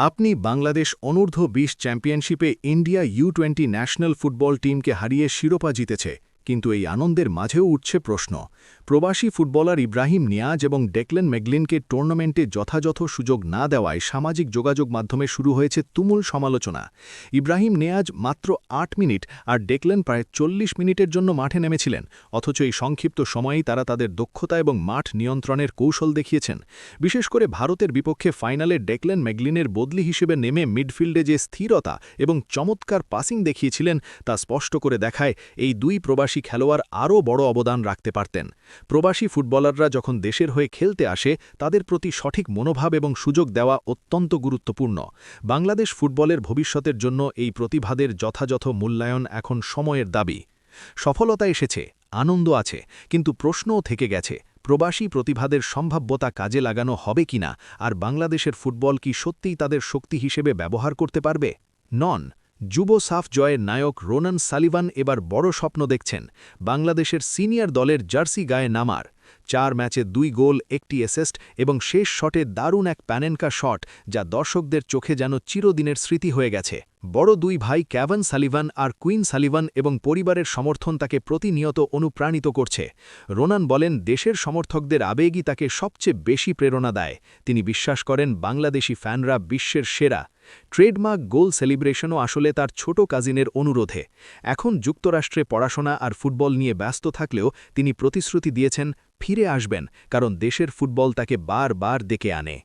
আপনি বাংলাদেশ অনূর্ধ্ব-20 চ্যাম্পিয়নশিপে India ইউ-20 national football টিমকে হারিয়ে শিরোপা জিতেছে, কিন্তু এই আনন্দের মাঝেও উঠছে প্রশ্ন। প্রবাসী ফুটবলার ইব্রাহিম নিয়াজ এবং ডেকলেন ম্যাকগ্লিনকে টুর্নামেন্টে যথাযথ সুযোগ না দেওয়ায় সামাজিক যোগাযোগ মাধ্যমে শুরু হয়েছে তুমুল সমালোচনা। ইব্রাহিম নিয়াজ মাত্র 8 মিনিট আর ডেকলেন প্রায় 40 মিনিটের জন্য মাঠে নেমেছিলেন, অথচ এই সংক্ষিপ্ত সময়েই তারা তাদের দক্ষতা এবং মাঠ নিয়ন্ত্রণের কৌশল দেখিয়েছেন। বিশেষ করে ভারতের বিপক্ষে ফাইনালে ডেকলেন ম্যাকগ্লিনের বদলি হিসেবে নেমে মিডফিল্ডে যে স্থিরতা এবং চমৎকার পাসিং দেখিয়েছিলেন তা স্পষ্ট করে দেখায় এই দুই প্রবাসী খেলোয়াড় আরও বড় অবদান রাখতে পারতেন। প্রবাসী ফুটবলাররা যখন দেশের হয়ে খেলতে আসে তাদের প্রতি সঠিক মনোভাব এবং সুযোগ দেওয়া অত্যন্ত গুরুত্বপূর্ণ। বাংলাদেশ ফুটবলের ভবিষ্যতের জন্য এই প্রতিভাদের যথাযথ মূল্যায়ন এখন সময়ের দাবি। সফলতা এসেছে, আনন্দ আছে, কিন্তু প্রশ্নও থেকে গেছে প্রবাসী প্রতিভাদের সম্ভাব্যতা কাজে লাগানো হবে কিনা, আর বাংলাদেশের ফুটবল কি সত্যিই তাদের শক্তি হিসেবে ব্যবহার করতে পারবে। নন যুব সাফ জয়ের নায়ক রোনান সালিভান এবার বড় স্বপ্ন দেখছেন বাংলাদেশের সিনিয়র দলের জার্সি গায়ে নামার। 4 ম্যাচে 2 গোল, 1টি অ্যাসিস্ট এবং শেষ শটে দারুণ এক প্যানেনকা শট, যা দর্শকদের চোখে যেন চিরদিনের স্মৃতি হয়ে গেছে। বড় দুই ভাই ক্যাভান সালিভান আর কুইন সালিভান এবং পরিবারের সমর্থন তাকে প্রতিনিয়ত অনুপ্রাণিত করছে। রোনান বলেন, দেশের সমর্থকদের আবেগই তাকে সবচেয়ে বেশি প্রেরণা দেয়। তিনি বিশ্বাস করেন বাংলাদেশি ফ্যানরা বিশ্বের সেরা। ট্রেডমার্ক গোল সেলিব্রেশনও আসলে তার ছোট কাজিনের অনুরোধে। এখন যুক্তরাষ্ট্রে পড়াশোনা আর ফুটবল নিয়ে ব্যস্ত থাকলেও তিনি প্রতিশ্রুতি দিয়েছেন ফিরে আসবেন, কারণ দেশের ফুটবল তাকে বারবার ডেকে আনে।